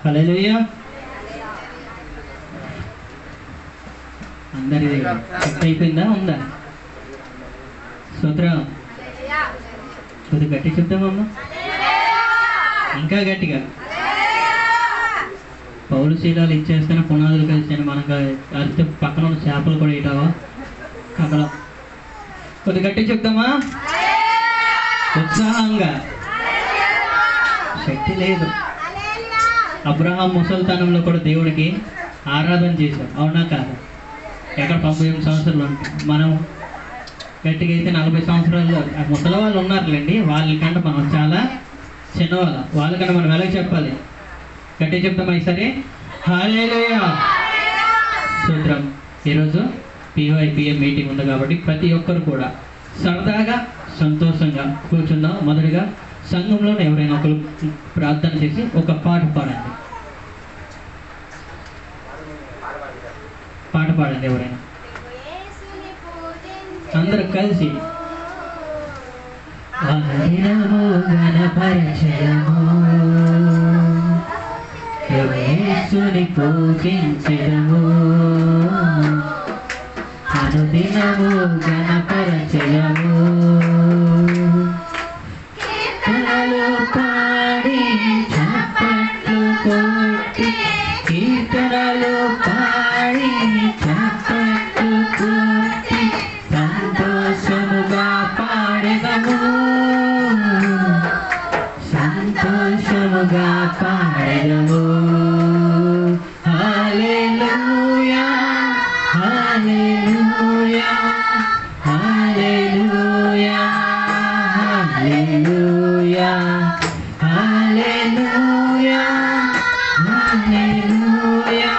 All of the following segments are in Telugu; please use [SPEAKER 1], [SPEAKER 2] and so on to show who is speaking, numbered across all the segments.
[SPEAKER 1] హల్లెలూయా. అందరిది సెట్ అయిపోయిందా, ఉందా? స్తోత్రం. కొద్దిగా గట్టి చెప్తామమ్మా, ఇంకా గట్టిగా. పౌలు శీలాలు ఇచ్చేస్తేనే పునాదులు కలిసాను. మనకు అరిస్తే పక్కన ఉన్న చేపలు కూడా ఇటావా కథల. కొద్ది గట్టి చెప్తామా, ఉత్సాహంగా. శక్తి లేదు. అబ్రహాం ముసలితనంలో కూడా దేవుడికి ఆరాధన చేశాం, అవునా కాదు? ఎక్కడ 98 సంవత్సరాలు ఉంటాం. మనం గట్టిగా అయితే 40 సంవత్సరాలు. ముసలి వాళ్ళు ఉన్నారులేండి, వాళ్ళకంటే మనం చాలా చిన్నవాళ్ళం. వాళ్ళకంటే మనం ఎలా చెప్పాలి? గట్టి చెప్తామా ఈసారి? హల్లెలూయా. సూత్రం. ఈరోజు PYPA మీటింగ్ ఉంది కాబట్టి ప్రతి ఒక్కరు కూడా సరదాగా సంతోషంగా కూర్చుందాం. మొదటిగా సంఘంలోనే ఎవరైనా ఒకరు ప్రార్థన చేసి ఒక పాట పాడండి. పాట పాడండి ఎవరైనా, అందరూ కలిసి. అనుదినము ఘనపరచెదము, యేసుని పూజించెదము. అనుదినము ఘనపరచెదము, కీర్తనలు పాడి చప్పట్లు కొట్టి, కీర్తనలు పాడి చప్పట్లు కొట్టి సంతోషముగా పాడెదము, సంతోషముగా పాడెదము. హల్లెలూయా, హల్లెలూయా, హల్లెలూయా, హల్లెలూయా, హల్లెలూయా, హల్లెలూయా,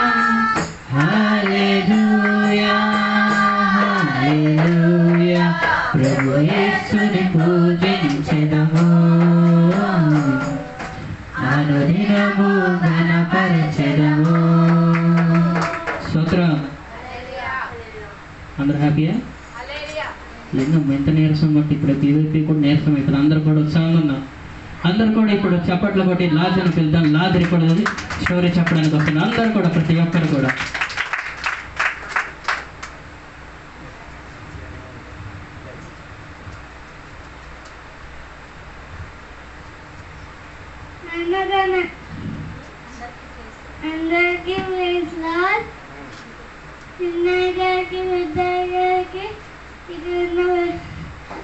[SPEAKER 1] హల్లెలూయా, హల్లెలూయా. ప్రభు యేసుని పూజించెదము, అనుదినము ఘనపరచెదము. స్తోత్రం. అందరూ హ్యాపీయా? లింగం ఎంత నీరసం బట్టి ఇప్పుడు PYP కూడా నీరసం అవుతుంది. అందరూ కూడా ఉత్సాహంగా ఉన్నాం. అందరూ కూడా ఇప్పుడు చప్పట్లు కొట్టి లాజర్ని పిలుద్దాం. లాజర్ కూడా స్టోరీ చెప్పడానికి వస్తుంది. అందరూ కూడా, ప్రతి ఒక్కరు కూడా.
[SPEAKER 2] అందరికీ ప్రైజ్ లార్డ్. చిన్నయ్య గారికి, పెద్దయ్య గారికి, ఇక్కడ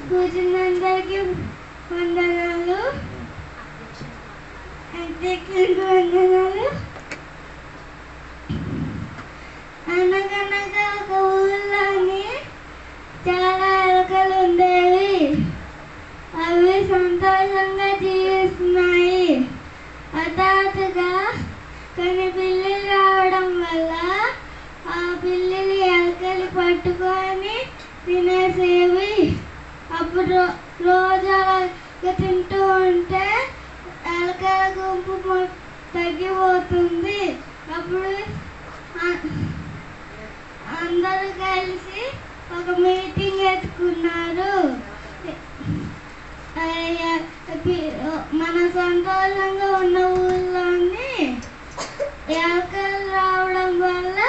[SPEAKER 2] కూర్చున్నందరికీ వందనాలు, అధ్యక్షులకు వందనాలు. అనగనగా ఒక ఊళ్ళోని చాలా ఎలుకలు ఉండేవి. అవి సంతోషంగా జీవిస్తున్నాయి. హఠాత్తుగా కొన్ని పిల్లులు రావడం వల్ల ఆ పిల్లులు ఎలుకలు పట్టుకొని తినేసేవి. అప్పుడు రోజు అలాగ తింటూ ఉంటే ఎలుకల గుంపు తగ్గిపోతుంది. అప్పుడు అందరూ కలిసి ఒక మీటింగ్ పెట్టుకున్నారు. మన సంతోషంగా ఉన్న ఊళ్ళోని ఎలుకలు రావడం వల్ల,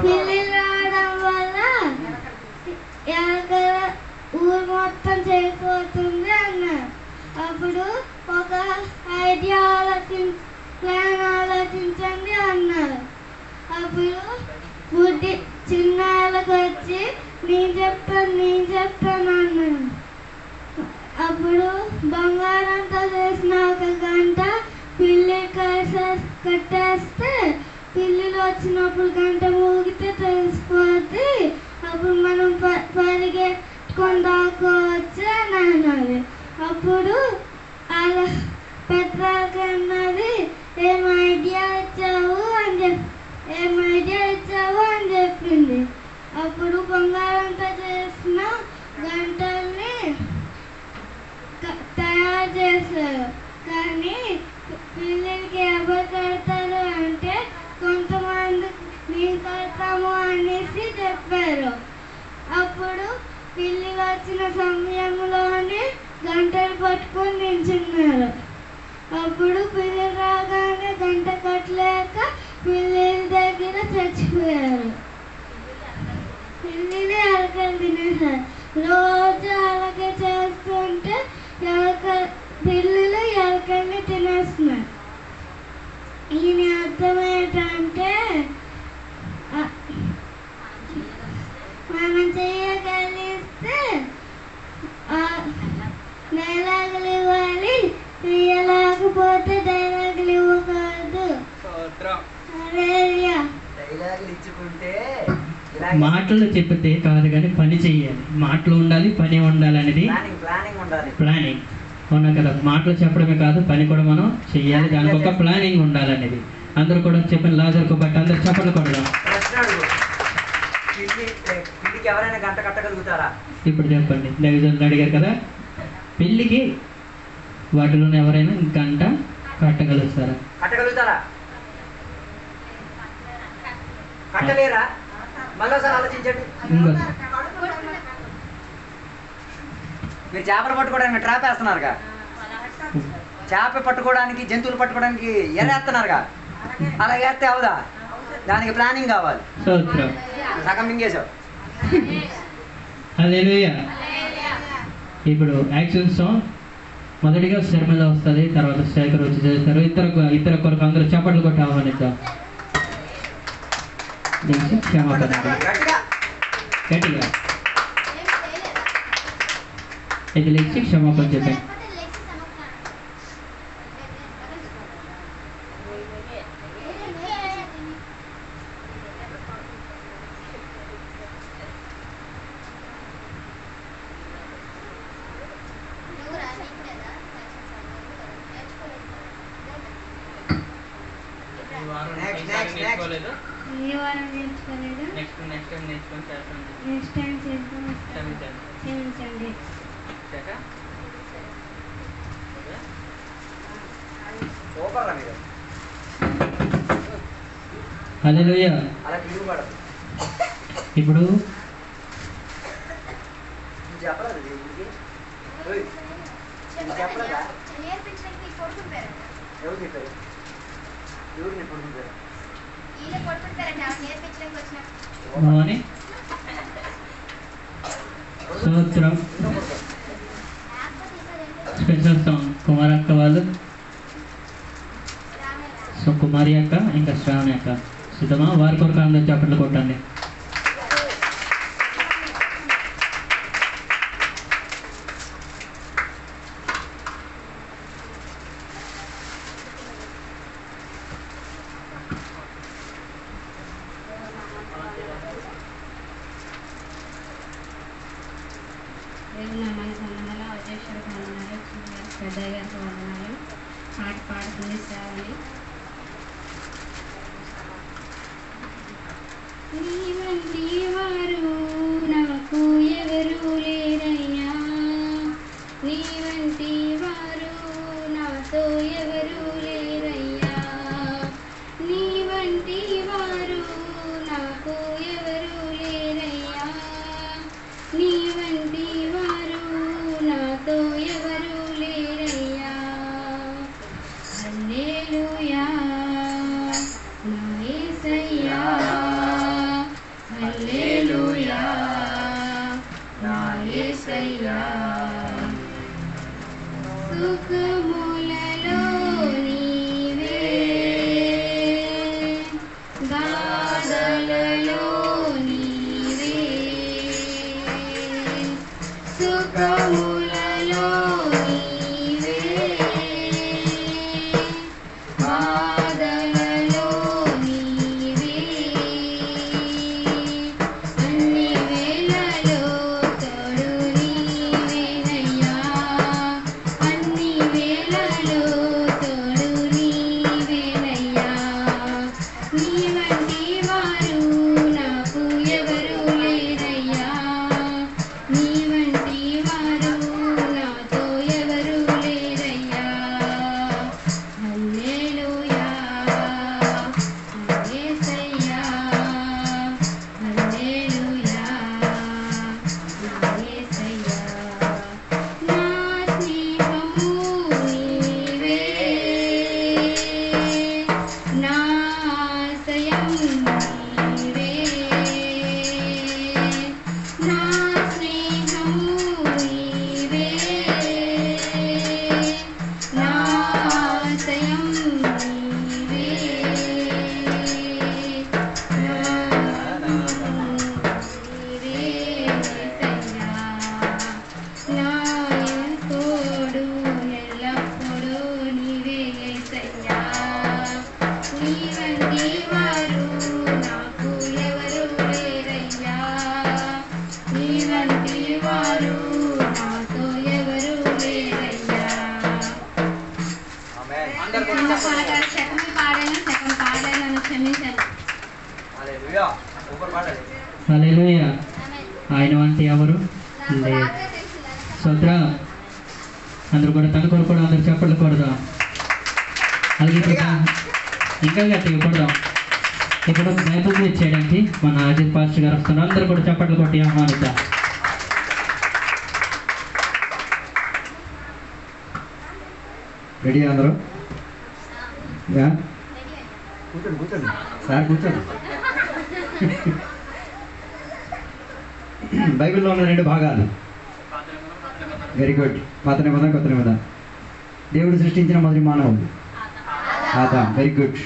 [SPEAKER 2] పిల్లులు రావడం వల్ల ఎలుకల ఊరు మొత్తం చేరిపోతుంది అన్నారు. అప్పుడు ఒక ఐడియా ప్లాన్ ఆలోచించండి అన్నారు. అప్పుడు బుద్ధి చిన్న ఎలుక వచ్చి నేను చెప్తాను అన్నాను. అప్పుడు బంగారంతో చేసిన ఒక గంట పిల్లి కట్టేస్తే పిల్లులు వచ్చినప్పుడు గంట మోగితే తెలిసిపోద్ది. అప్పుడు మనం పరిగెట్టుకొని దాక్కోవచ్చు అని అన్నది. అప్పుడు అలా పెద్దకి అన్నది, ఏం ఐడియా ఇచ్చావు అని చెప్పింది. అప్పుడు బంగారంతో చేసిన గంటల్ని తయారు చేశారు. కానీ పిల్లలకి ఎవరు కడతారు అంటే కొంతమంది మేము కడతాము అనేసి చెప్పారు. అప్పుడు పిల్లలు వచ్చిన సమయంలోనే గంటలు పట్టుకొని నిల్చున్నారు. అప్పుడు పిల్లలు రాగానే గంట కట్టలేక పిల్లల దగ్గర చచ్చిపోయారు. పిల్లలు ఎలకలు తినేసారు. రోజు అలాగే చేస్తుంటే పిల్లలు ఎలకల్ని తినేస్తున్నారు. ఈయన అర్థం ఏంటంటే మనం చేయగలిస్తే డైలాగులు ఇవ్వాలి, తీయలేకపోతే డైలాగులు ఇవ్వకూడదు.
[SPEAKER 3] డైలాగులు ఇచ్చుకుంటే
[SPEAKER 1] మాటలు చెప్పితే కాదు కానీ పని చెయ్యాలి. మాటలు ఉండాలి, పని ఉండాలి అనేది ప్లానింగ్. అవునా కదా? మాటలు చెప్పడమే కాదు, పని కూడా మనం చెయ్యాలి. దానికి ఒక ప్లానింగ్ ఉండాలనేది అందరూ కూడా చెప్పిన లాజర్కు బట్టి అందరు చెప్పండి కూడా.
[SPEAKER 3] ఎవరైనా గంట కట్టగలుగుతారా?
[SPEAKER 1] ఇప్పుడు చెప్పండి. దైవజనులు అడిగారు కదా, పెళ్ళికి వాటిలో ఎవరైనా గంట కట్టగలుగుతారా?
[SPEAKER 3] కట్టలేరా? మళ్ళీసారి ఆలోచించండి. మీరు చేపలు పట్టుకోవడానికి ట్రాప్ వేస్తున్నారుగా, చేప పట్టుకోవడానికి జంతువులు పట్టుకోవడానికి ఎరేస్తున్నారుగా, అలా వేస్తే అవుదా? దానికి ప్లానింగ్ కావాలి. సగం మింగేశావు.
[SPEAKER 1] హల్లెలూయా. ఇప్పుడు యాక్షన్ సాంగ్ మొదటిగా శర్మిల వస్తుంది, తర్వాత శేఖర్ వచ్చి చేస్తారు. ఇద్దరు కొరకు అందరూ చప్పట్లు కొట్టి ఆహ్వానిద్దాం. క్షమాపణ గట్టిగా ఇది లేచి క్షమాపణ చెప్పండి. హల్లెలూయా. ఇప్పుడు సూత్రం స్పెషల్ సాంగ్ కుమారక్క వాళ్ళు, సో కుమారి అక్క ఇంకా శ్రావణి అక్క సిద్ధమా? వారి కొరకు అందరూ చప్పట్లు కొట్టండి.
[SPEAKER 2] పాట పాడుతుంది శ్రావణి. నీ వంటి వారు నాకు ఎవరు లేరయ్యా, నీ వంటి వారు నాతో ఎవరు లేరయ్యా, నీ వంటి వారు నాకు ఎవరు లేరయ్యా, నీ వంటి వారు నాతో ఎవరు లేరయ్యా. హల్లెలూయా నా యేసయ్యా, హల్లెలూయా నా యేసయ్యా. సుఖములలో నీవే, బాధలలో నీవే, సుఖములలో నీవే, బాధలలో నీవే, అన్ని వేళలో తోడు నీవేనయ్యా, అన్ని వేళలో చిన్న పాట శకమే పాడాను శకం పాడాను క్షమించండి.
[SPEAKER 3] హల్లెలూయా. సూపర్ పాడాలి.
[SPEAKER 1] హల్లెలూయా. ఆయన వంటి ఎవరు లేదు. స్తోత్రం. అందరూ కూడా తన కొరకు కూడా అందరు చెప్పట్లు కొడదాం. అలాగే ఇంకా గట్టిగా కొడదాం. ఇప్పుడు బైబుల్ రీడ్ చేయడానికి మన అజిత్ పాస్టర్ గారు వస్తున్నారు. అందరూ కూడా చప్పట్లు కొట్టి ఆహ్వానిద్దాం.
[SPEAKER 4] రెడీ అందరూ? కూర్చోండి కూర్చోండి సార్ కూర్చోండి. బైబిల్లో ఉన్న 2 భాగాలు. Very good. పాత నిబంధన కొత్త నిబంధన. దేవుడు సృష్టించిన మొదటి మానవుడు ఆదాం. Very good.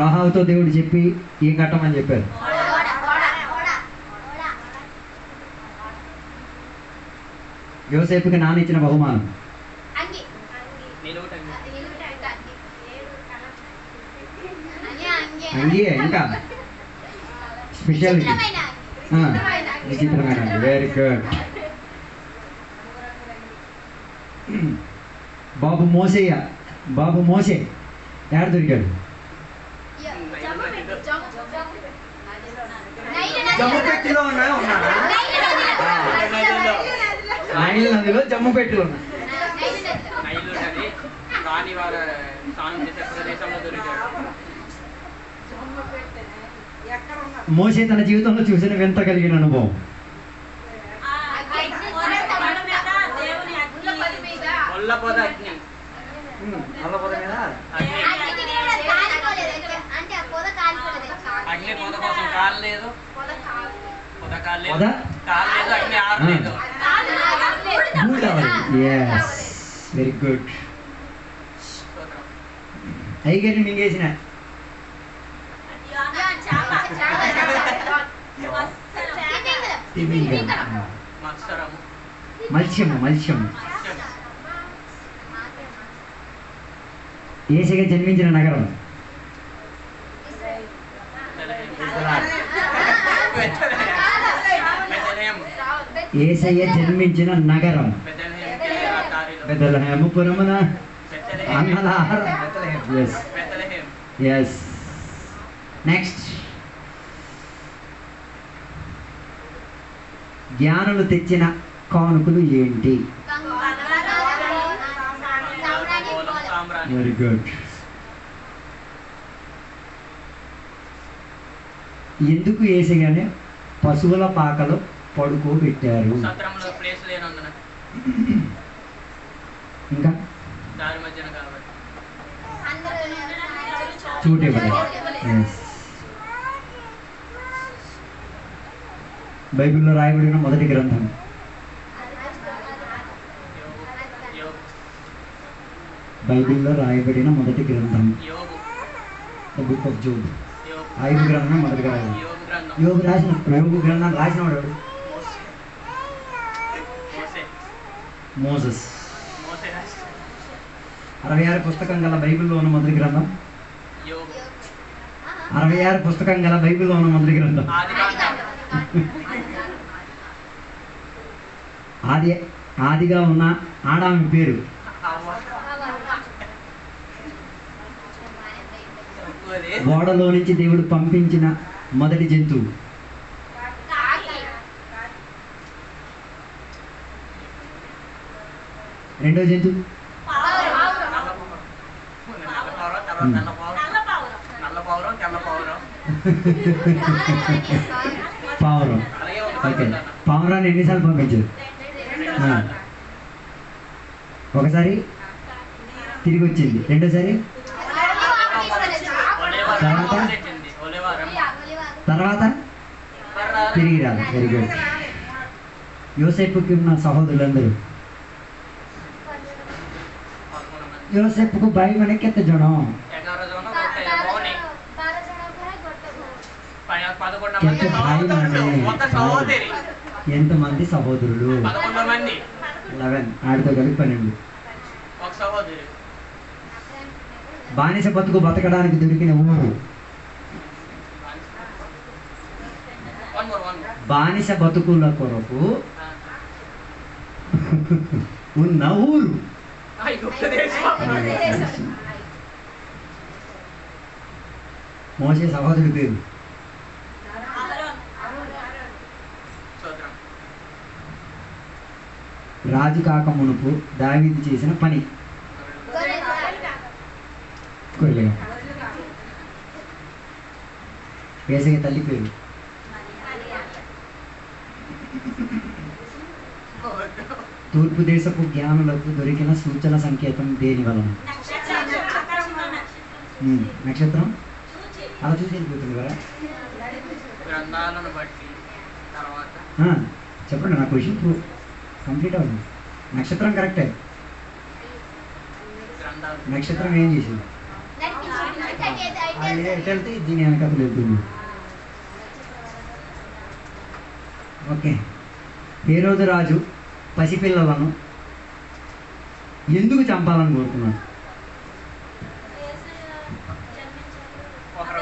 [SPEAKER 4] నోహావుతో దేవుడు చెప్పి ఏం కట్టమని చెప్పారు? యోసేపుకి నాన్న ఇచ్చిన బహుమానం అంగీ. ఇంకా స్పెషాలిటీ విచిత్రమైన. Very good. బాబు మోసే ఎక్కడ దొరికాడు?
[SPEAKER 3] జమ్ముపెట్టిలో ఉన్నాయా?
[SPEAKER 4] నైల్ నదిలో జమ్ముపెట్టిలో ఉన్నాయి. మోసే తన జీవితంలో చూసిన వింత కలిగిన అనుభవం. Very good. అయ్యగారిని మింగేసిన మత్స్యము. యేసయ్య జన్మించిన నగరం. యేసయ్య జన్మించిన నగరం బెత్లెహేము. పురమున అన్నల ఆహారం. ఎస్. నెక్స్ట్. జ్ఞానులు తెచ్చిన కానుకలు ఏంటి? Very good. ఎందుకు యేసయ్యని పశువుల పాకలో పడుకోబెట్టారు? ఇంకా చూడే. బైబిల్లో రాయబడిన మొదటి గ్రంథం. బైబిల్లో రాయబడిన మొదటి గ్రంథం ద బుక్ ఆఫ్ జోబ్. 5 గ్రంథం మొదటిగా రాయబడింది. యోబు గ్రంథాన్ని రాసినవాడు ఎవడు? మోసెస్. 66 పుస్తకం గల బైబిల్లో ఉన్న మొదటి గ్రంథం. 66 పుస్తకం గల బైబిల్లో ఉన్న మొదటి గ్రంథం. ఆదిగా ఉన్న ఆడామి పేరు? ఓడలో నుంచి దేవుడు పంపించిన మొదటి జంతువు? రెండో జంతువు? పావురం. ఓకే. పావురాన్ని ఎన్నిసార్లు పంపించారు? ఒకసారి తిరిగి వచ్చింది. రెండోసారి? తర్వాత తిరిగి రాదు. Very good. యోసేపుకి ఉన్న సహోదరులందరూ. యోసేపుకు భాई मैंने कितने जन? ఎంతమంది సహోదరులు? 11. ఆడితో కలిపి 12. బానిస బతుకు బతకడానికి దొరికిన ఊరు? బానిస బతుకుల కొరకు ఉన్న ఊరు? మోషే సహోదరుడి పేరు రాజు కాక మునుపు దావీదు చేసిన పని. గొర్రెలుగా. యేసయ్య తల్లి పేరు తూర్పు దేశపు జ్ఞానులకు దొరికిన సూచన సంకేతం దేని వలన? నక్షత్రం. అలా చూసి వెళ్ళిపోతుంది కదా. చెప్పండి, నా క్వశ్చన్ కంప్లీట్ అవుతుంది. నక్షత్రం కరెక్టే. నక్షత్రం ఏం చేసింది? వెళ్తే దీని వెనకాల వెళ్తుంది. ఓకే. హేరోదు రాజు పసిపిల్లలను ఎందుకు చంపాలని కోరుకున్నాడు?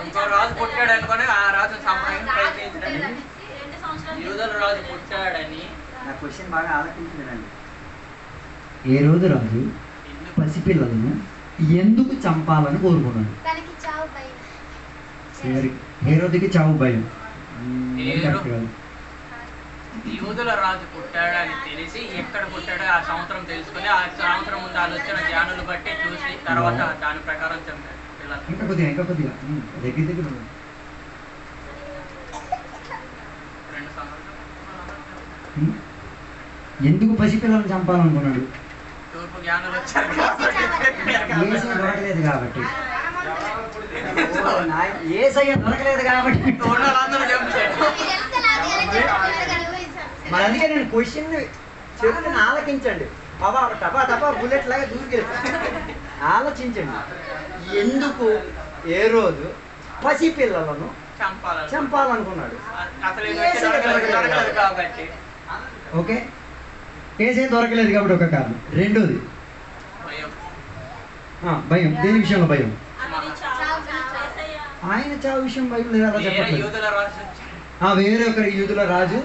[SPEAKER 3] ఇంకో రాజు పుట్టాడు అనుకుని ఆ రాజు చంపడానికి ప్రయత్నించడం. యూదుల రాజు పుట్టాడని.
[SPEAKER 4] నా క్వశ్చన్ బాగా ఆలోచించండి. హేరోదు రాజు పసిపిల్లలను ఎందుకు చంపాలని కోరుకున్నాడు? హేరోదుకి చావు భయం.
[SPEAKER 3] యూదుల రాజు పుట్టాడని తెలిసి ఎక్కడ పుట్టాడో ఆ సంవత్సరం తెలుసుకుని ఆ సంవత్సరం ముందు వచ్చిన జ్ఞానులు బట్టి చూసి తర్వాత దాని ప్రకారం చంపాడు.
[SPEAKER 4] ఇంకా కొద్దిగా దగ్గర
[SPEAKER 3] 2 సంవత్సరాలు.
[SPEAKER 4] ఎందుకు పసిపిల్లలను చంపాలనుకున్నాడు?
[SPEAKER 3] తూర్పు జ్ఞానులు వచ్చారు
[SPEAKER 4] దొరకలేదు కాబట్టి. యేసయ్య దొరకలేదు కాబట్టి మరి అందుకే నేను క్వశ్చన్ చెప్తే ఆలకించండి. టపా టపా బుల్లెట్ లాగా దూరికెళ్తాను. ఆలోచించండి. ఎందుకు హేరోదు పసిపిల్లలను చంపాలనుకున్నాడు? ఓకే, యేసయ్య దొరకలేదు కాబట్టి ఒక కారణం. రెండోది భయం. దేని విషయంలో భయం? ఆయన చావు విషయం భయం లేదా? వేరే ఒకరి యూదుల రాజు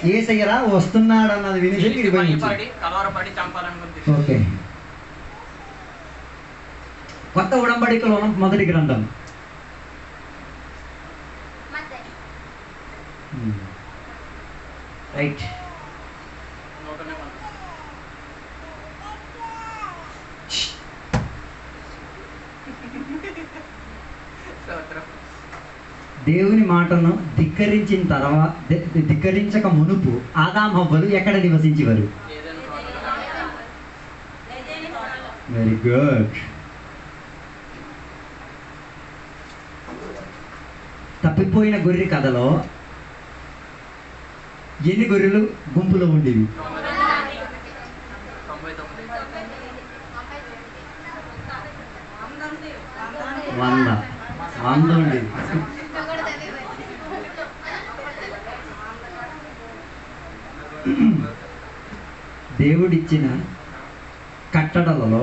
[SPEAKER 4] యేసయ్య వస్తున్నాడు అన్నది వినేసి ఓకే. కొత్త ఉడంబడికలో మొదటి గ్రంథం రైట్. దేవుని మాటను ధిక్కరించక మునుపు ఆదాము హవ్వలు ఎక్కడ నివసించేవారు? Very good. తప్పిపోయిన గొర్రె కథలో ఎన్ని గొర్రెలు గుంపులో ఉండేవి? 100 ఉండేవి. దేవుడిచ్చిన కట్టడలలో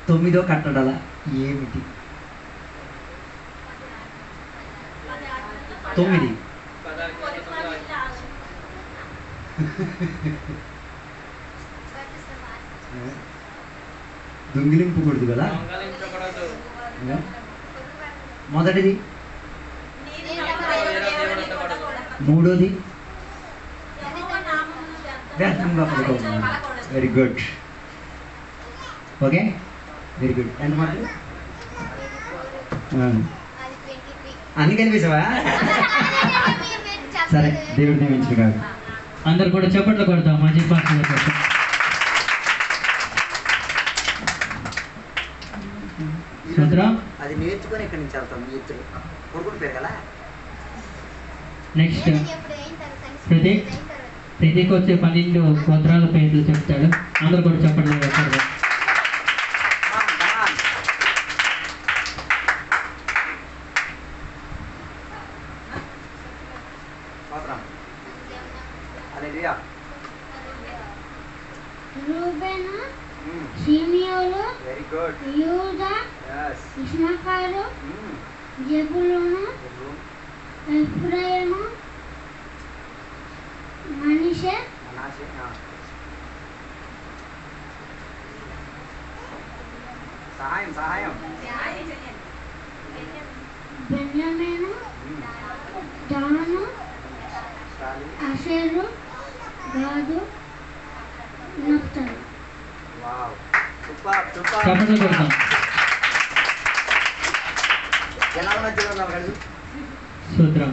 [SPEAKER 4] 9వ కట్టడల ఏమిటి? 9. దొంగిలింపకూడదు కదా. మొదటిది. మూడోది వ్యర్థంగా పడుకోవాలి. Very good. Okay, very good. ఎంత మాట అన్ని కనిపిస్తావా? సరే, దేవుడు నియమించు కాదు.
[SPEAKER 1] అందరు కూడా చప్పట్లు కొడతాం మంచి పాట.
[SPEAKER 4] అది నేర్చుకొని ఇక్కడి నుంచి వెళ్తాం. కొడుకుని పేరు కదా.
[SPEAKER 1] నెక్స్ట్ ప్రతికి వచ్చే 12 గోత్రాల పేర్లు చెప్తాడు. అందరు కూడా చెప్పండి.
[SPEAKER 5] రూబెను, షిమియోను, యూదా, ఇశ్మాకారు, జెబులూను, ఎఫ్రాయిము, మనష్షే, బెన్యామీను, దాను, ఆషేరు, గాదు, నఫ్తాలి.
[SPEAKER 1] చప్పట్లు కొడతాం.
[SPEAKER 4] జనాల మధ్యలో ఉన్నాం కదా,
[SPEAKER 1] సూత్రం.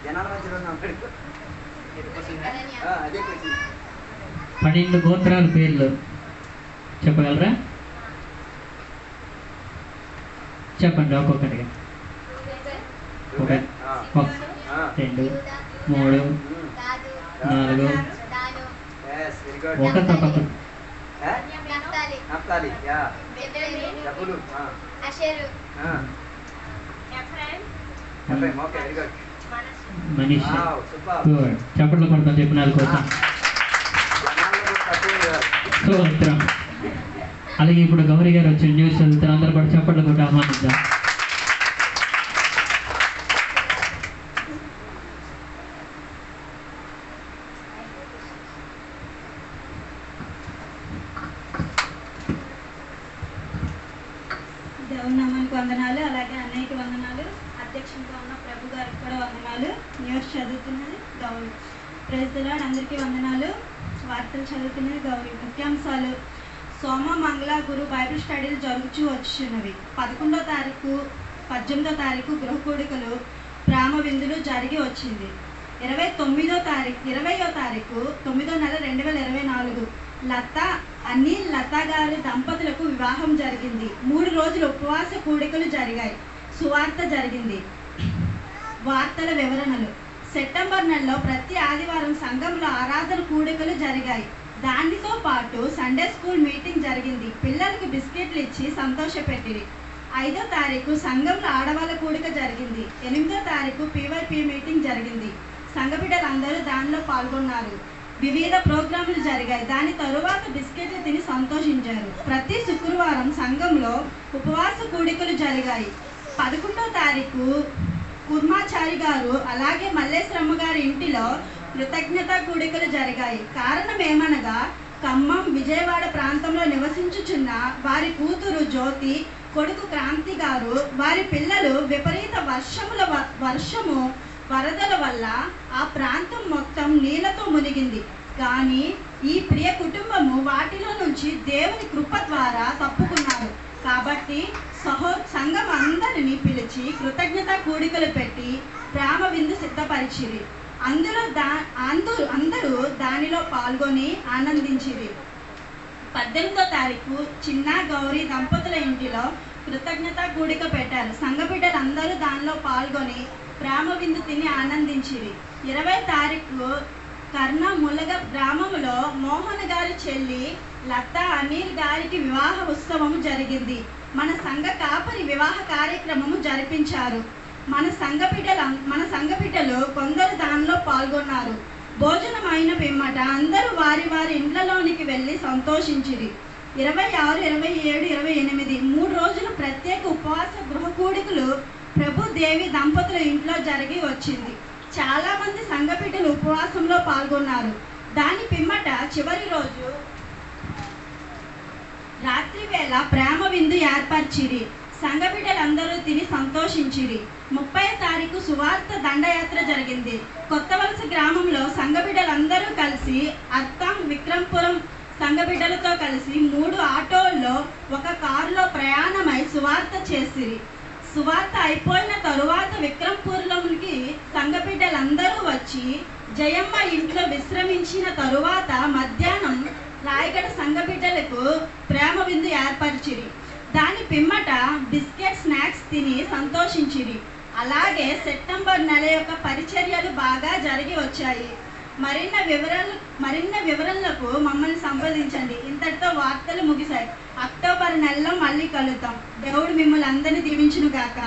[SPEAKER 4] జనాల మధ్యలో ఉన్నాం కదా. అదే క్వశ్చన్.
[SPEAKER 1] 12 గోత్రాల పేర్లు చెప్పగలరా? చెప్పండి ఒక్కొక్కటిగా. 1 2 3 4. ఒక తప్పకు.
[SPEAKER 4] Naphtali, yeah. డబ్బులు, Ephraim, okay, very good.
[SPEAKER 1] Manish.
[SPEAKER 4] Wow, super.
[SPEAKER 1] Good. చప్పట్లు కొడతాం చెప్పిన కోసం. సూత్రం. అలాగే ఇప్పుడు గౌరీ గారు వచ్చి న్యూస్ చదువుతారు. అందరూ కూడా చప్పట్లు కొట్టి ఆహ్వానిద్దాం.
[SPEAKER 6] దేవునామానికి వందనాలు. అలాగే అన్నయ్యకి వందనాలు. అధ్యక్షునిగా ఉన్న ప్రభు గారికి కూడా వందనాలు. న్యూస్ చదువుతున్నది గౌరీ. Praise the lord. అందరికీ వందనాలు. వార్తలు చదువుతున్నది గౌరీ. ముఖ్యాంశాలు: సోమ, మంగళ, గురు బైబిల్ స్టడీలు జరుగుతూ వచ్చినవి. 11వ తారీఖు 18వ తారీఖు గృహ కూడికలు, ప్రేమ విందులు జరిగి వచ్చింది. 20వ తారీఖు 9వ నెల 2024 లతా గారి దంపతులకు వివాహం జరిగింది. 3 రోజులు ఉపవాస కూడికలు జరిగాయి. సువార్త జరిగింది. వార్తల వివరణలు: సెప్టెంబర్ నెలలో ప్రతి ఆదివారం సంఘంలో ఆరాధన కూడికలు జరిగాయి. దానితో పాటు సండే స్కూల్ మీటింగ్ జరిగింది. పిల్లలకు బిస్కెట్లు ఇచ్చి సంతోషపెట్టిరి. 5వ తారీఖు సంఘంలో ఆడవాళ్ళ కూడిక జరిగింది. 8వ తారీఖు పీవైపీ మీటింగ్ జరిగింది. సంఘ బిడ్డలందరూ దానిలో పాల్గొన్నారు. వివిధ ప్రోగ్రాంలు జరిగాయి. దాని తరువాత బిస్కెట్లు తిని సంతోషించారు. ప్రతి శుక్రవారం సంఘంలో ఉపవాస కూడికలు జరిగాయి. 11వ తారీఖు కుర్మాచారి గారు అలాగే మల్లేశ్వరమ్మ గారి ఇంటిలో కృతజ్ఞతా కూడికలు జరిగాయి. కారణం ఏమనగా ఖమ్మం, విజయవాడ ప్రాంతంలో నివసించుచున్న వారి కూతురు జ్యోతి, కొడుకు క్రాంతి గారు, వారి పిల్లలు విపరీత వర్షము వరదల వల్ల ఆ ప్రాంతం మొత్తం నీళ్లతో మునిగింది. కానీ ఈ ప్రియ కుటుంబము వాటిలో నుంచి దేవుని కృప ద్వారా తప్పుకున్నారు. కాబట్టి సంఘం అందరినీ పిలిచి కృతజ్ఞత కూడికలు పెట్టి ప్రేమ విందు సిద్ధపరిచిరి. అందరూ దానిలో పాల్గొని ఆనందించిరి. 18వ తారీఖు చిన్న గౌరీ దంపతుల ఇంటిలో కృతజ్ఞత కూడిక పెట్టారు. సంఘ బిడ్డలందరూ దానిలో పాల్గొని ప్రేమ విందు తిని ఆనందించిరి. 20వ తారీఖు కర్ణములగ గ్రామంలో మోహన్ గారి చెల్లి లతా అనిల్ గారికి వివాహ ఉత్సవం జరిగింది. మన సంఘ కాపరి వివాహ కార్యక్రమము జరిపించారు. మన సంఘ బిడ్డలు కొందరు దానిలో పాల్గొన్నారు. భోజనం అయిన పిమ్మట అందరూ వారి వారి ఇండ్లలోనికి వెళ్ళి సంతోషించిరి. 26, 27, 28 3 రోజులు ప్రత్యేక ఉపవాస గృహ కూడికలు ప్రభు దేవి దంపతుల ఇంట్లో జరిగి వచ్చింది. చాలా మంది సంఘ బిడ్డలు ఉపవాసంలో పాల్గొన్నారు. దాని పిమ్మట చివరి రోజు రాత్రి వేళ ప్రేమ విందు ఏర్పరిచిరి. సంఘ బిడ్డలందరూ తిని సంతోషించిరి. 30వ తారీఖు సువార్త దండయాత్ర జరిగింది. కొత్తవలస గ్రామంలో సంఘ బిడ్డలందరూ కలిసి అర్థం విక్రంపురం సంఘ బిడ్డలతో కలిసి 3 ఆటోల్లో ఒక కారులో ప్రయాణమై సువార్త చేసిరి. సువార్త అయిపోయిన తరువాత విక్రంపురంకి సంఘ బిడ్డలందరూ వచ్చి జయమ్మ ఇంట్లో విశ్రమించిన తరువాత మధ్యాహ్నం రాయగడ సంఘ బిడ్డలకు ప్రేమ విందు ఏర్పరిచిరి. దాని పిమ్మట బిస్కెట్ స్నాక్స్ తిని సంతోషించిరి. అలాగే సెప్టెంబర్ నెల యొక్క పరిచర్యలు బాగా జరిగి వచ్చాయి. మరిన్న వివరాలకు మమ్మల్ని సంప్రదించండి. ఇంతటితో వార్తలు ముగిశాయి. అక్టోబర్ నెలలో మళ్ళీ కలుద్దాం. దేవుడు మిమ్మల్ని అందరినీ దీవించును గాక.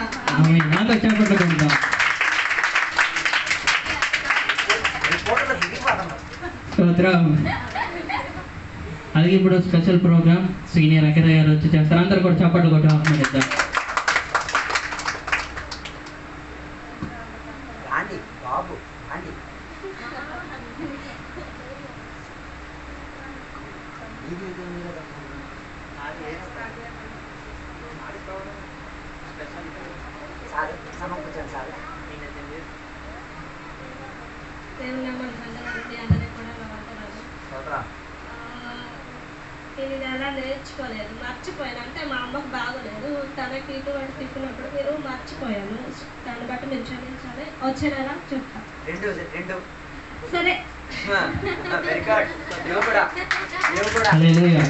[SPEAKER 1] అలాగే ఇప్పుడు స్పెషల్ ప్రోగ్రామ్ సీనియర్ అఖిల గారు వచ్చి చేస్తారు. అందరూ కూడా చప్పట్లు కొట్టి ఆహ్వానిద్దాం.
[SPEAKER 2] దేవుని నామాన్ని వందనాలండి. అందరికీ కూడా నా వందనాలు. నేను ఇది అలా నేర్చుకోలేదు, మర్చిపోయాను. అంటే మా అమ్మకు బాగోలేదు, తనకి ఇటువంటి తిప్పినప్పుడు మీరు మర్చిపోయాను. దాన్ని బట్టి మీరు క్షమించాలి. వచ్చే నెల చెప్తా. సరే.
[SPEAKER 1] హల్లెలూయా.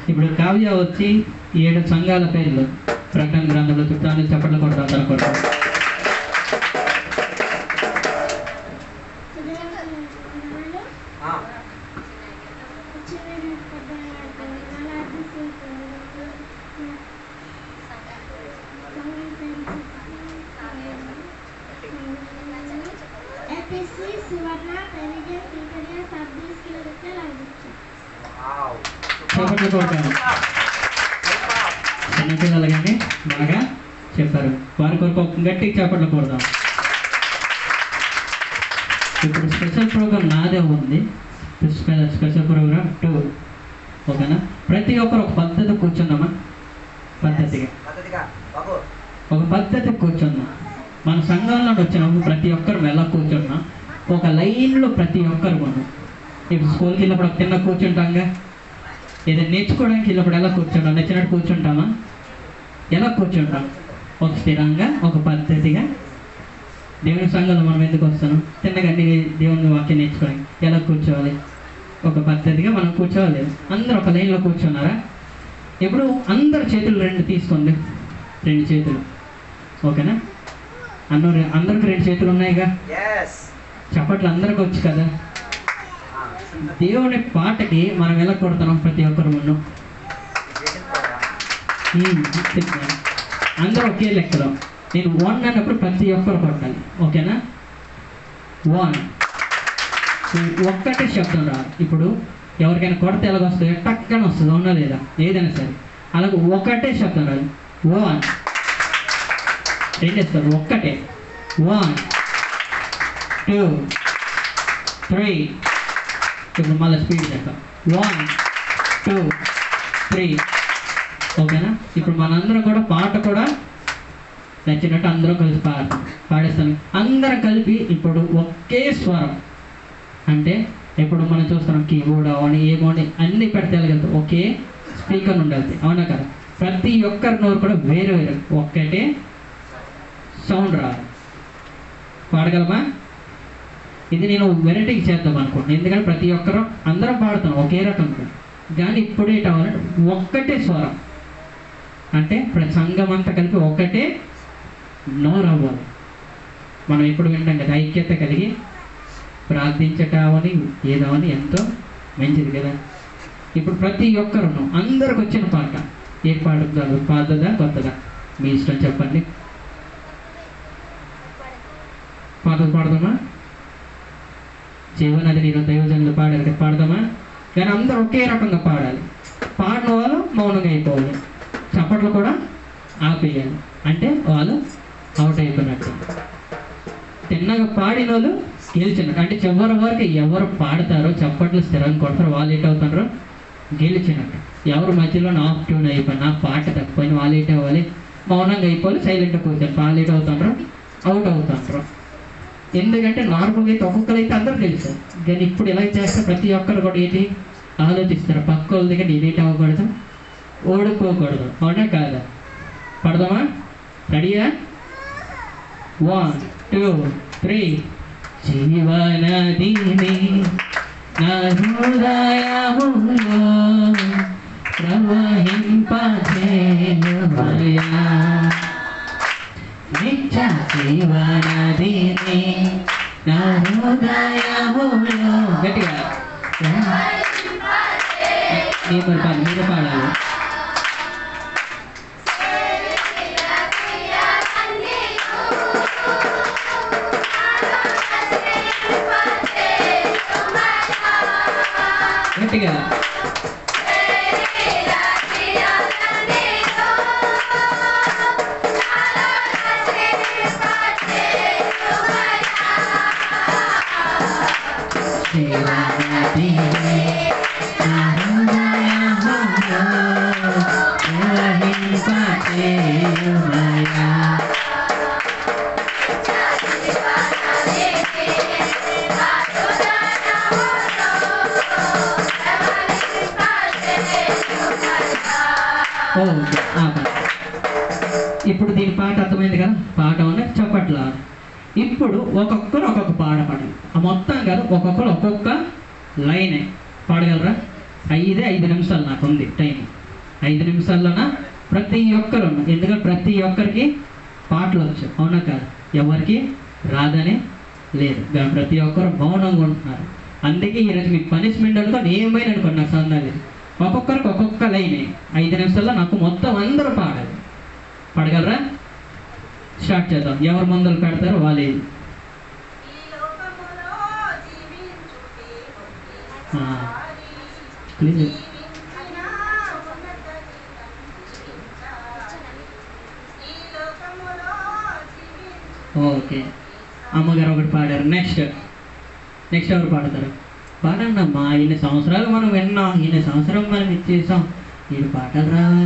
[SPEAKER 1] ఇప్పుడు కావ్య వచ్చి 7 సంఘాల పేర్లు ప్రకటన గ్రంథంలో చెప్తాను. చెప్పట్లు కొడతాం అందరూ కొడతాం. చెప్పట్లు కొడతాను. చిన్నపిల్లలు కానీ బాగా చెప్పారు. వారి కొరకు ఒక గట్టిగా చెప్పట్లు కొడదాం. ఇప్పుడు స్పెషల్ ప్రోగ్రామ్ నాదే ఉంది. Special program 2. ఓకేనా? ప్రతి ఒక్కరు ఒక పద్ధతి కూర్చున్నామా? పద్ధతిగా ఒక పద్ధతి కూర్చున్నాం. మన సంఘంలో వచ్చినప్పుడు ప్రతి ఒక్కరు ఎలా కూర్చున్నాం, ఒక లైన్లో ప్రతి ఒక్కరు మనం. ఇప్పుడు స్కూల్కి వెళ్ళినప్పుడు ఒక తిన్న కూర్చుంటాంగా, ఏదైనా నేర్చుకోవడానికి వెళ్ళినప్పుడు ఎలా కూర్చుంటాం? నచ్చినట్టు కూర్చుంటామా? ఎలా కూర్చుంటాం? ఒక స్థిరంగా, ఒక పద్ధతిగా. దేవుని సంఘంలో మనం ఎందుకు వస్తాను? తిన్నగా దేవుని వాక్యం నేర్చుకోవాలి. ఎలా కూర్చోవాలి? ఒక పద్ధతిగా మనం కూర్చోవాలి. అందరూ ఒక లైన్లో కూర్చున్నారా? ఇప్పుడు అందరు చేతులు 2 తీసుకోండి. 2 చేతులు. ఓకేనా? అందరికి 2 చేతులు ఉన్నాయిగా. చప్పట్లు అందరికి వచ్చు కదా. దేవుని పాటకి మనం ఎలా కొడతాం? ప్రతి ఒక్కరు మనం అందరూ ఒకే లెక్కలో. నేను 1 అన్నప్పుడు ప్రతి ఒక్కరు కొట్టాలి. ఓకేనా? 1. ఒక్కటే శబ్దం రాదు. ఇప్పుడు ఎవరికైనా కొడితే ఎలాగ వస్తుంది? టక్కన వస్తుంది, అవునా లేదా? ఏదైనా సరే అలాగే ఒకటే శబ్దం రాదు. 1 రెండేస్తారు. ఒక్కటే. 1 2 3. ఇప్పుడు మళ్ళీ స్పీడ్ చేస్తాం. 1 2 3. ఓకేనా? ఇప్పుడు మనందరం కూడా పాట కూడా నచ్చినట్టు అందరం కలిసి పాడేస్తాను. అందరం కలిపి ఇప్పుడు ఒకే స్వరం. అంటే ఇప్పుడు మనం చూస్తున్నాం కీబోర్డ్ అవని ఏమోని అన్ని పెడితే వెళ్తాం. ఒకే స్పీకర్ ఉండాలి, అవునా కదా? ప్రతి ఒక్కరి నోరు కూడా వేరే వేరే, ఒక్కటే సౌండ్ రాదు. పాడగలమా? ఇది నేను వెరైటీకి చేద్దాం అనుకోండి. ఎందుకంటే ప్రతి ఒక్కరు అందరం పాడుతాం ఒకే రకం. కానీ ఇప్పుడు ఏంటవ్వాలంటే ఒక్కటే స్వరం. అంటే ప్రతి సంఘం అంతా కలిపి ఒక్కటే నోరు అవ్వాలి. మనం ఇప్పుడు వింటాం కదా, ఐక్యత కలిగి ప్రార్థించటామని ఏదామని ఎంతో మంచిది కదా. ఇప్పుడు ప్రతి ఒక్కరును అందరికి వచ్చిన పాట ఏ పాడుతారు? పాతదా కొత్తదా? మీ ఇష్టం చెప్పండి. పాటలు పాడదామా? జీవనది నేను దైవజనులు పాడారు కదా, పాడదామా? కానీ అందరూ ఒకే రకంగా పాడాలి. పాడిన వాళ్ళు మౌనంగా అయిపోవాలి, చప్పట్లు కూడా ఆపేయాలి. అంటే వాళ్ళు అవుట్ అయిపోయినట్టు. తిన్నగా పాడిన వాళ్ళు గెలిచినట్టు. అంటే చివరి వరకు ఎవరు పాడతారో చప్పట్లు స్థిరంగా కొడతారో వాళ్ళు ఏట్ అవుతారో గెలిచినట్టు. ఎవరు మధ్యలో ఆఫ్ ట్యూన్ అయిపోయినా పాట తప్పిపోయిన వాళ్ళు ఏట్ అవ్వాలి? మౌనంగా అయిపోవాలి, సైలెంట్గా కూర్చొని. వాళ్ళు ఏట్ అవుతారో అవుట్ అవుతారు. ఎందుకంటే నార్మల్గా అయితే ఒక్కొక్కరు అయితే అందరూ తెలుసు. కానీ ఇప్పుడు ఎలా చేస్తే ప్రతి ఒక్కరు కూడా ఏంటి ఆలోచిస్తారు? పక్క వాళ్ళ దగ్గర నేనేట్ అవ్వకూడదు, ఓడిపోకూడదు, అవునా కాదా? పడదామా? రెడీయా? 1 2 3. జీవనదిని నా హృదయములో ప్రవహింపచేయుమయా, నిత్య జీవనదిని నా హృదయములో. గట్టిగా మీరు పాడాలి. గట్టిగా ఇప్పుడు దీని పాట అర్థమైంది కదా, పాట ఉన్న చప్పట్లా. ఇప్పుడు ఒక్కొక్కరు ఒక్కొక్క పాట పాడాలి. మొత్తం కాదు, ఒక్కొక్కరు ఒక్కొక్క లైనే పాడగలరా? 5 నిమిషాలు నాకు ఉంది టైం. 5 నిమిషాల్లోన ప్రతి ఒక్కరు, ఎందుకంటే ప్రతి ఒక్కరికి పాటలు వచ్చు, అవునా కాదు? ఎవరికి రాదనే లేదు, ప్రతి ఒక్కరు మౌనంగా ఉంటున్నారు. అందుకే ఈరోజు మీకు పనిష్మెంట్ అనుకో, ఏమైనా అనుకోండి, నాకు సంబంధం లేదు. ఒక్కొక్కరికి ఒక్కొక్క లైనే 5 నిమిషాల్లో నాకు మొత్తం అందరూ పాడాలి. పాడగలరా? స్టార్ట్ చేద్దాం. ఎవరు ముందలు పెడతారో వాళ్ళే. ప్లీజ్. ఓకే, అమ్మగారు ఒకటి పాడారు. నెక్స్ట్ ఎవరు పాడతారు? పాడండి అమ్మా. ఇన్ని సంవత్సరాలు మనం విన్నాం, ఇన్ని సంవత్సరం మనం ఇచ్చేసాం, ఈ పాటలు రావా?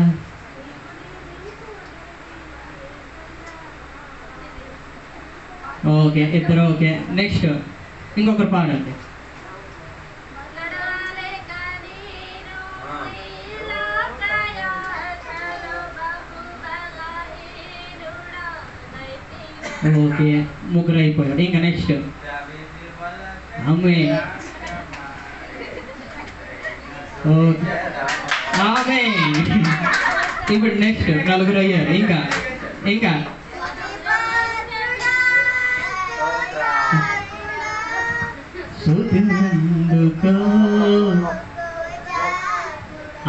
[SPEAKER 1] ఓకే, ఇద్దరు ఓకే. నెక్స్ట్ ఇంకొకరు పాడండి. ఓకే, ముగ్గురు అయిపోయాడు. ఇంకా నెక్స్ట్ ఆమె. ఓకే ఆమె. ఇప్పుడు నెక్స్ట్ నలుగురు అయ్యారు. ఇంకా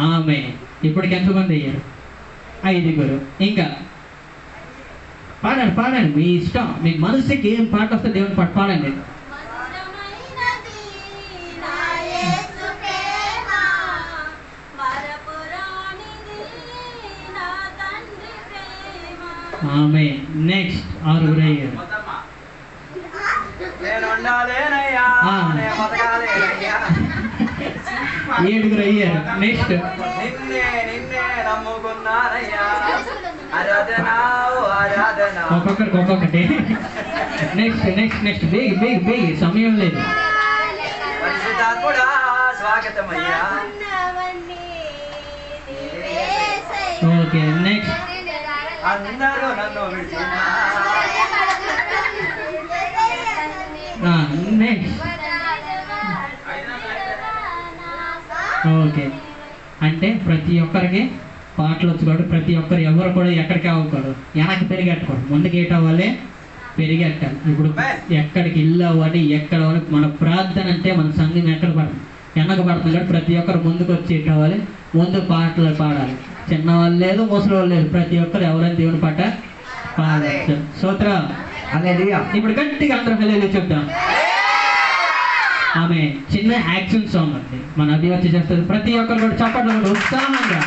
[SPEAKER 1] ఆమె. ఇప్పటికి ఎంతమంది అయ్యారు? 5. ఇంకా పాడండి, మీ ఇష్టం. మీ మనసుకి ఏం పాట వస్తే దేవుని పాట పాడండి. ఆమె. నెక్స్ట్ 6 అయ్యారు. 7 అయ్యారు. నెక్స్ట్ ఒక్కొక్కరికి ఒక్కొక్కటి. నెక్స్ట్ బేగి సమయం లేదు. Okay, next next. ఓకే, అంటే ప్రతి ఒక్కరికి పాటలు వచ్చు కాబట్టి ప్రతి ఒక్కరు ఎవరు కూడా ఎక్కడికి అవ్వకూడదు, వెనక్కి పెరిగెట్టకూడదు, ముందుకు ఏటవ్వాలి, పెరిగెట్టాలి. ఇప్పుడు ఎక్కడికి ఇల్లు అవ్వాలి, ఎక్కడ అవ్వాలి. మన ప్రార్థన అంటే మన సంఘం ఎక్కడ పడుతుంది, వెనక పడుతుంది కాబట్టి ప్రతి ఒక్కరు ముందుకు వచ్చి ఏటవ్వాలి, ముందు పాటలు పాడాలి. చిన్నవాళ్ళు లేదు, ముసలి వాళ్ళు లేదు, ప్రతి ఒక్కరు ఎవరైనా దేవుని పాట పాడవచ్చు. సూత్ర ఇప్పుడు గట్టిగా అందరూ హల్లెలూయా చెప్తాం. ఆమె చిన్న యాక్షన్ సాంగ్ అండి, మన అది వచ్చి చేస్తుంది. ప్రతి ఒక్కరు కూడా చప్పట్లు కూడా ఉత్సాహంగా.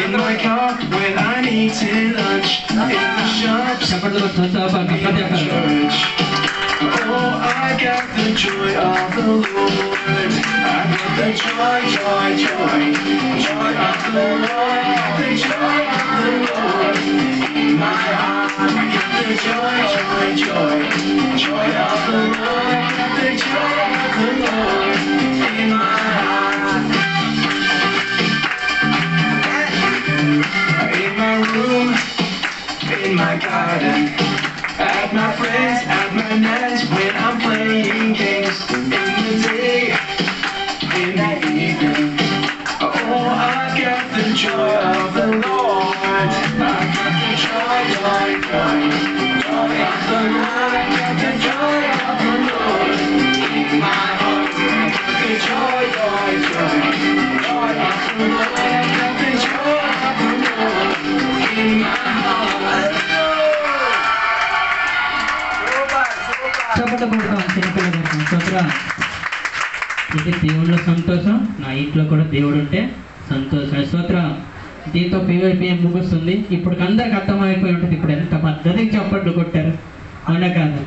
[SPEAKER 7] In my car when I need to lunch, in the shops, in the church. Oh, I got the joy of the Lord. I got the joy of the Lord. The joy of the Lord in my heart. I got the joy of the Lord. The joy of the Lord in my heart. In my room, in my garden, at my friends, at my nest, when I'm playing games, in the day, in the evening. Oh, I got the joy of the Lord. I got the joy joy. Joy of the Lord, I got the joy of the Lord in my heart. I got the joy, joy, joy. Joy of the Lord, I got the joy of the Lord in my heart.
[SPEAKER 1] చప్పట కొడతాం చిన్నపిల్ల కోసం స్తోత్రం. ఇది దేవుళ్ళ సంతోషం, నా ఇంట్లో కూడా దేవుడు ఉంటే సంతోషం. స్తోత్రం. దీంతో PYPM ముగుస్తుంది. ఇప్పుడు అందరికి అర్థమైపోయి ఉంటుంది ఇప్పుడు ఎంత పద్ధతికి చప్పట్లు కొట్టారు. అవునా కాదు?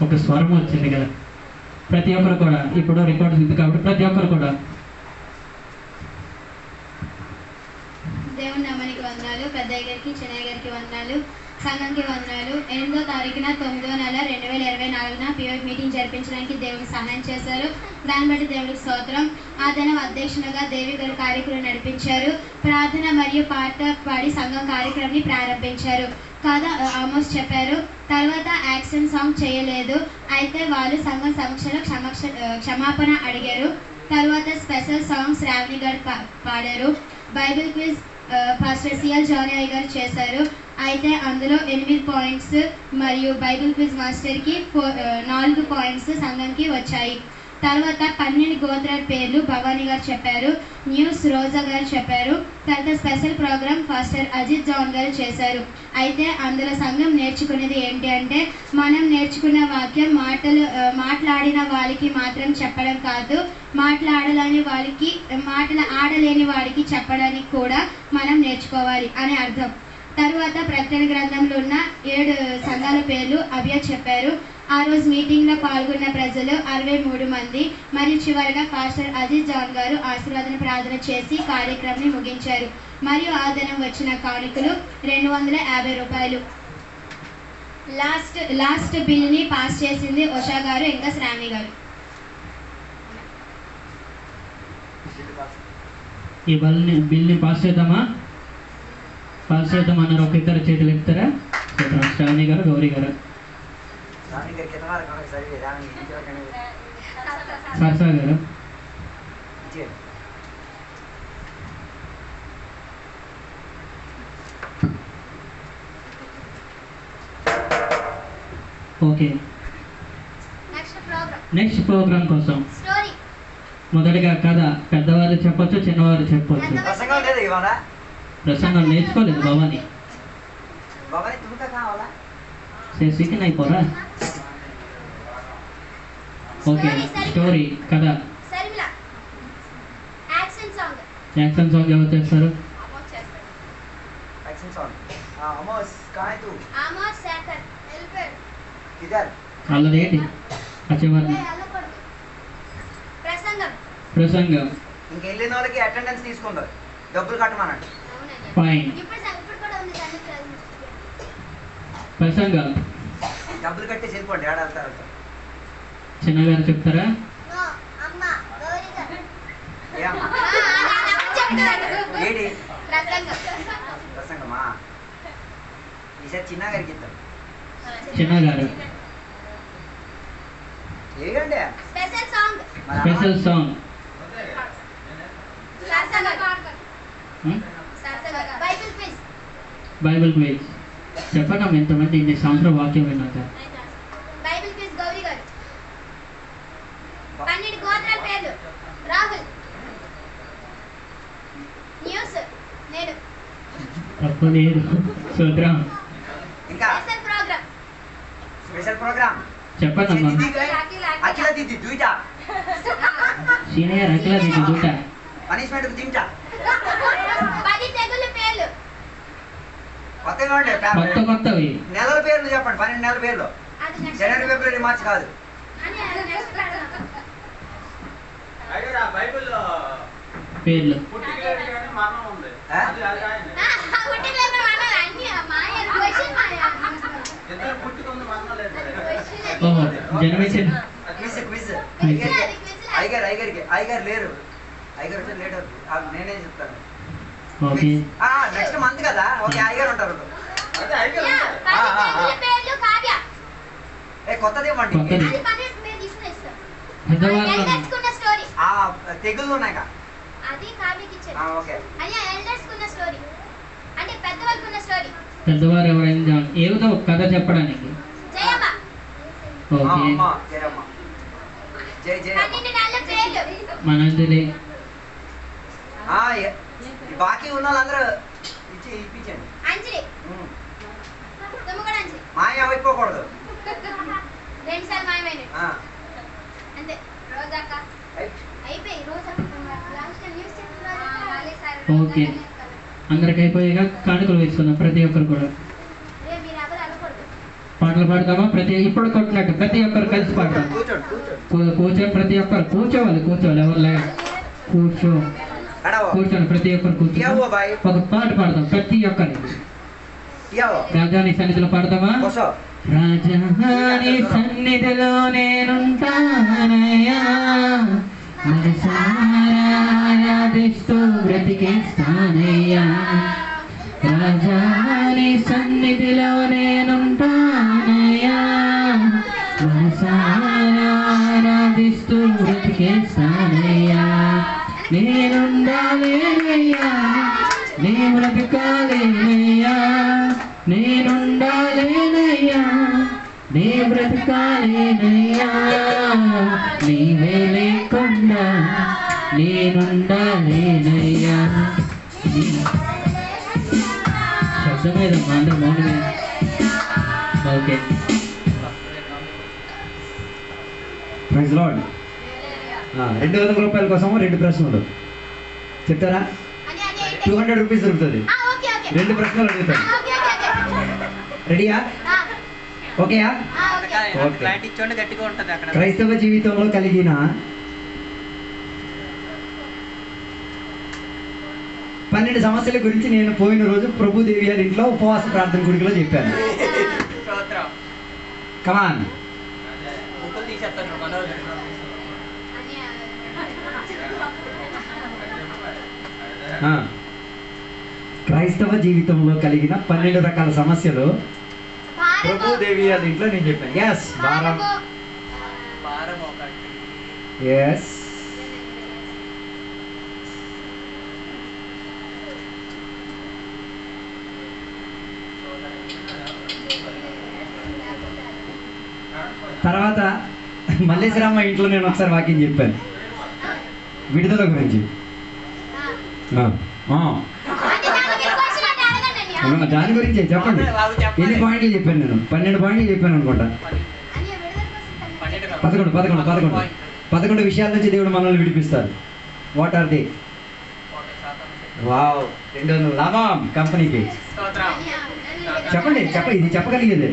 [SPEAKER 1] ఒక స్వరం వచ్చింది కదా. ప్రతి ఒక్కరు కూడా ఇప్పుడు రికార్డు ఉంది కాబట్టి ప్రతి ఒక్కరు కూడా
[SPEAKER 8] దేవుని నామానికి వందనాలు. పెద్దయ్య గారికి, చిన్నయ్య గారికి వందనాలు. సంఘంకి వందనాలు. 8వ తారీఖున 9వ నెల 2024న PYP మీటింగ్ జరిపించడానికి దేవుడికి సహాయం చేశారు. దాన్ని బట్టి దేవుడికి స్తోత్రం. ఆ దినం అధ్యక్షునిగా దేవి గారు కార్యక్రమం నడిపించారు. ప్రార్థన మరియు పాట పాడి సంఘం కార్యక్రమాన్ని ప్రారంభించారు. కథ ఆమోస్ చెప్పారు. తర్వాత యాక్షన్ సాంగ్ చేయలేదు. అయితే వాళ్ళు సంఘం సమక్షంలో క్షమాపణ అడిగారు. తర్వాత స్పెషల్ సాంగ్స్ శ్రావణి గారు పాడారు. Bible quiz pastor CL Johnny అయ్య గారు చేశారు. అయితే అందులో 8 పాయింట్స్ మరియు బైబిల్ క్విజ్ మాస్టర్కి 4 పాయింట్స్ సంఘంకి వచ్చాయి. తర్వాత 12 గోత్రాల పేర్లు భవానీ గారు చెప్పారు. న్యూస్ రోజా గారు చెప్పారు. తర్వాత special program pastor Ajith John గారు చేశారు. అయితే అందులో సంఘం నేర్చుకునేది ఏంటి అంటే, మనం నేర్చుకున్న వాక్యం మాట్లాడిన వాళ్ళకి మాత్రం చెప్పడం కాదు, మాటలు ఆడలేని వాడికి చెప్పడానికి కూడా మనం నేర్చుకోవాలి అని అర్థం. తర్వాత ప్రకటన గ్రంథంలో ఉన్న 7 సంఘాల పేర్లు అభ్య చెప్పారు. ఆ రోజు మీటింగ్లో పాల్గొన్న ప్రజలు 63 మంది. మరియు చివరిగా పాస్టర్ అజిత్ జాన్ గారు ఆశీర్వాదన ప్రార్థన చేసి కార్యక్రమాన్ని ముగించారు. మరియు ఆ దినం వచ్చిన కానుకలు 250 రూపాయలు. లాస్ట్ బిల్ని పాస్ చేసింది ఉషా గారు ఇంకా శ్రావణి గారు.
[SPEAKER 1] ఈ బిల్ని పాస్ చేద్దామా? పాస్ చేద్దాం అన్నారు. ఒక ఇద్దరు చేతులు ఎత్తారా? శ్రావణి గారు, గౌరీ గారు, సరసా గారు. ఓకే, నెక్స్ట్ ప్రోగ్రామ్ కోసం మొదటిగా కథ పెద్దవాళ్ళు చెప్పొచ్చు, చిన్నవాళ్ళు చెప్పొచ్చు. ప్రసంగం నేర్చుకోలేదు భవాని. సీకిన్ అయిపోరా? ఓకే, స్టోరీ కథ. యాక్షన్ సాంగ్ ఎవరు చేస్తారు? వాళ్ళది ఏంటి? ప్రసంగం.
[SPEAKER 4] ఇంకెళ్ళిన వాళ్ళకి అటెండెన్స్ తీసుకుంటారు, డబ్బులు కట్టమనండి.
[SPEAKER 1] ఫైన్. ప్రసంగం
[SPEAKER 4] డబ్బులు కట్టి వెళ్ళిపోండి. ఏడాళ్తారు
[SPEAKER 1] చిన్నగారు చెప్తారా?
[SPEAKER 4] ఏడి ప్రసంగమా? ఈసారి చిన్నగారికి ఇద్దాం.
[SPEAKER 1] చిన్నగారు
[SPEAKER 4] ఏగండి
[SPEAKER 8] స్పెషల్ సాంగ్.
[SPEAKER 1] Bible quiz. చెప్పండి ఎంతమంది ఇన్ని సంవత్సరం వాక్యం విన్నాక.
[SPEAKER 8] బైబిల్ క్విజ్ గౌరీ గారు. 12 గోత్రాల పేర్లు రాహుల్. న్యూస్ నేను.
[SPEAKER 1] తప్పలేదు. సూత్రం.
[SPEAKER 4] ఇంకా స్పెషల్ ప్రోగ్రామ్
[SPEAKER 1] చెప్పండి అమ్మా.
[SPEAKER 4] అఖిల దిద్ది దూట
[SPEAKER 1] సీనియర్ అఖిల దిద్ది దూట
[SPEAKER 4] పనిష్మెంట్ తింటా.
[SPEAKER 8] 10 తెగుళ్ళ పేర్లు
[SPEAKER 1] కొత్తవి.
[SPEAKER 4] నెలల పేర్లు చెప్పండి. 12 నెలల పేర్లు. జనవరి, ఫిబ్రవరి, మార్చి కాదు.
[SPEAKER 1] పేర్లు జన్మేషన్.
[SPEAKER 4] ఐగారు లేరు. ఐగారు వచ్చి లేట్ అవుతుంది. నేనేం చెప్తాను.
[SPEAKER 1] ఓకే,
[SPEAKER 4] నెక్స్ట్ మంత్ కదా. ఓకే, ఐగారు ఉంటారు. కొత్తది ఇవ్వండి. తెగులు ఉన్నాయి.
[SPEAKER 8] అది కావ్యకి ఇచ్చారు.
[SPEAKER 4] ఓకే,
[SPEAKER 8] అయ్యా ఎల్డర్స్ కున్న స్టోరీ అంటే పెద్దవాళ్ళకున్న స్టోరీ.
[SPEAKER 1] పెద్దవారు ఎవరైనా ఏదో ఒక కథ చెప్పడానికి. ఓకే, మనంజలి.
[SPEAKER 4] బాకీ ఉన్న వాళ్ళందరూ ఇప్పించండి. మాయ అయిపోకూడదు.
[SPEAKER 1] ఓకే, అందరికి అయిపోయాక కానుకలు వేసుకుందాం ప్రతి ఒక్కరు కూడా. పాటలు పాడతామా? ఇప్పుడు కొట్టినట్టు ప్రతి ఒక్కరు కలిసి పాడతాం. కూర్చొని ప్రతి ఒక్కరు కూర్చోవాలి ఎవరు లేక కూర్చోండి. ప్రతి ఒక్కరు కూర్చో ఒక పాట పాడతాం ప్రతి ఒక్కరికి. రాజాని సన్నిధిలో పాడతామా? రాజాని సన్నిధిలో నేనుంటానయ్యా, మనసారాధిస్తూ బ్రతికేస్తానయ్యా. రాజాని సన్నిధిలో నేనుంటానయ్యా, మనసారాధిస్తూ బ్రతికేస్తానయ్యా. నేనుండాలేనయ్యా, నీ బ్రతకాలేనయ్యా, నేనుండాలేనయ్యా, నీ బ్రతకాలేనయ్యా. నీవే లేకుండా నేనుండాలేనయ్యా. శబ్దమేదమ్మా, అందరూ మౌనమే. Okay,
[SPEAKER 4] praise lord. 200 రూపాయల కోసం 2 ప్రశ్నలు చెప్తారా? 200 రూపీస్ దొరుకుతుంది. 2 ప్రశ్నలు అడుగుతాను. రెడీయా? ఓకేయా? క్రైస్తవ జీవితంలో కలిగిన 12 సమస్యల గురించి నేను పోయిన రోజు ప్రభుదేవి గారి ఇంట్లో ఉపవాస ప్రార్థన గుడిలో చెప్పాను. కమాన్. క్రైస్తవ జీవితంలో కలిగిన 12 రకాల సమస్యలు ప్రభుదేవి గారి ఇంట్లో నేను చెప్పాను. ఎస్, భారం. ఎస్, తర్వాత మల్లేశ్వరమ్మ ఇంట్లో నేను ఒకసారి వాక్యం చెప్పాను విడుదల గురించి. దాని గురించి చెప్పండి. ఎన్ని పాయింట్లు చెప్పాను నేను? 12 పాయింట్లు చెప్పాను అనుకుంటా. 11 విషయాల నుంచి దేవుడు మనల్ని విడిపిస్తారు. What are they? వావ్, 200 లాభం కంపెనీకి. చెప్పండి, ఇది చెప్పగలిగేది.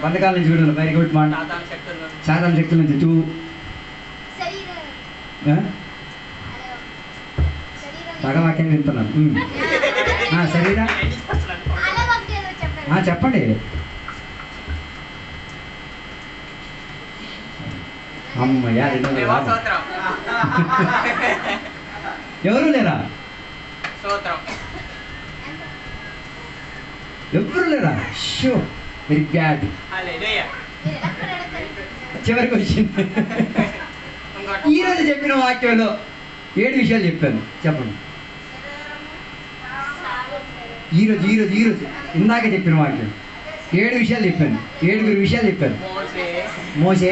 [SPEAKER 4] బంధకాల నుంచి విడుదల. Very good. సాధారణ శక్తుల నుంచి 2. బాగా వాక్యం వింటున్నాను. శరీరా చెప్పండి. అమ్మయ్యా, 200 లాభం. ఎవరు లేరా? ఎవరు లేరా? Show, very bad. చివరికి వచ్చింది. ఈరోజు చెప్పిన వాక్యంలో 7 విషయాలు చెప్పాను. చెప్పండి. ఈరోజు ఇందాక చెప్పిన వాక్యం 7 విషయాలు చెప్పాను. 7 విషయాలు చెప్పాను. మోసే,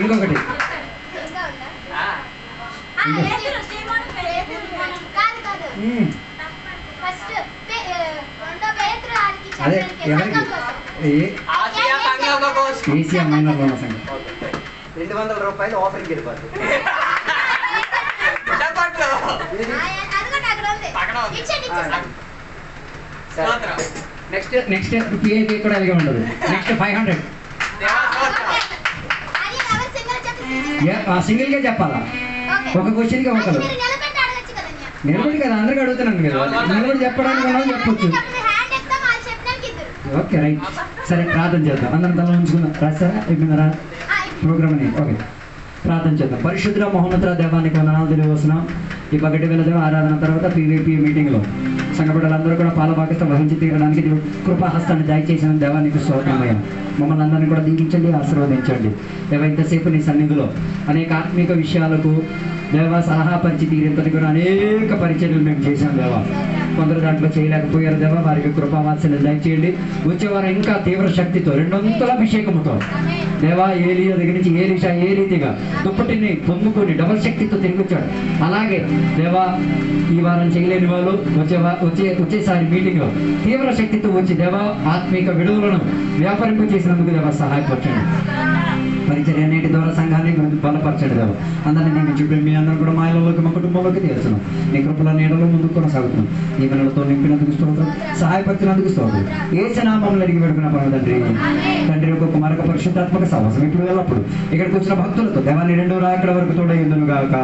[SPEAKER 4] ఇంకొకటి అదే ఎవరికి? ఏసియా మైనర్ లోన సంఘం 200 రూపాయలు ఆఫర్కి వెళ్ళిపోతుంది. నెక్స్ట్ పిఐపి కూడా అలాగే ఉండదు. నెక్స్ట్ 500. సింగిల్ గా చెప్పాలా? ఒక క్వశ్చన్ కి ఒకరు నిలబడి కదా, అందరికి అడుగుతున్నాను కదా. నిలబడి చెప్పడానికి చెప్పొచ్చు. Okay, right. సరే, ప్రార్థన చేద్దాం. అందరం తల ఉంచుకుందాం. రాస్తారా అయిపోయిందా ప్రోగ్రామ్ అని? ఓకే, ప్రార్థన చేద్దాం. పరిశుద్ధ మహోన్నత దేవానికి వందనాలు తెలియవస్తున్నాం. ఈ పగటి వేళ ఆరాధన తర్వాత పీవీపీ మీటింగ్లో సంఘ బిడ్డలందరూ కూడా పాలభాగస్థం వహించి తీరడానికి దేవుడు కృపాహస్తాన్ని దయచేసిన దేవానికి స్తోత్రమయ్య. మమ్మల్ని అందరినీ కూడా దీవించండి, ఆశీర్వదించండి. దేవ ఇంతసేపు నీ సన్నిధిలో అనేక ఆత్మీక విషయాలకు దేవ సలహా పరిచి తీరేంతటి కూడా అనేక పరిచర్యలు మేము చేశాం దేవా. కొందరు దాంట్లో చేయలేకపోయారు దేవా, వారికి కృపావాత్సల్యం దయచేయండి. వచ్చేవారు ఇంకా తీవ్ర శక్తితో 200 అభిషేకముతో దేవా ఏలియా దగ్గర నుంచి ఏలీషా ఏ రీతిగా దుప్పటిని పొందుకొని డబల్ శక్తితో తిరిగి వచ్చాడు, అలాగే దేవా ఈ వారం చేయలేని వాళ్ళు వచ్చేసారి మీటింగ్లో తీవ్ర శక్తితో వచ్చి దేవా ఆత్మీక విడుదలను వ్యాపారింప చేసినందుకు దేవా సహాయపరచండి. పరిచర్య నేటి ద్వారా సంఘాన్ని బలపరచండి దేవా. అందరినీ నేను చూపి మీ అందరూ కూడా మా ఇళ్ళలోకి మా కుటుంబంలోకి తీర్చున్నాం. నీ కృపల నీడలో ముందుకు కొనసాగుతున్నాం. ఈ మనలతో నింపినందుకు స్తోత్రం, సహాయపరిచినందుకు స్తోత్రం. యేసు నామములో అడిగి పెడుకున్న పరమ తండ్రి. తండ్రి యొక్క కుమారక పరిశుద్ధాత్మక సహవాసం ఇప్పుడు వెళ్ళప్పుడు ఇక్కడికి వచ్చిన భక్తులతో దేవాన్ని 2వ రాకడ వరకు తోడైందును గాక.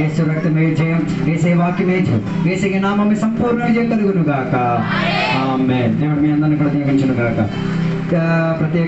[SPEAKER 4] యేసు రక్తమే జయం, యేసే వాక్యమే జయం, యేసే నామమే సంపూర్ణ విజయం కలుగును గాక. ఆమేన్. దేవుడు మీ అందరిని కూడా దీవించును గాక. ప్రత్యేక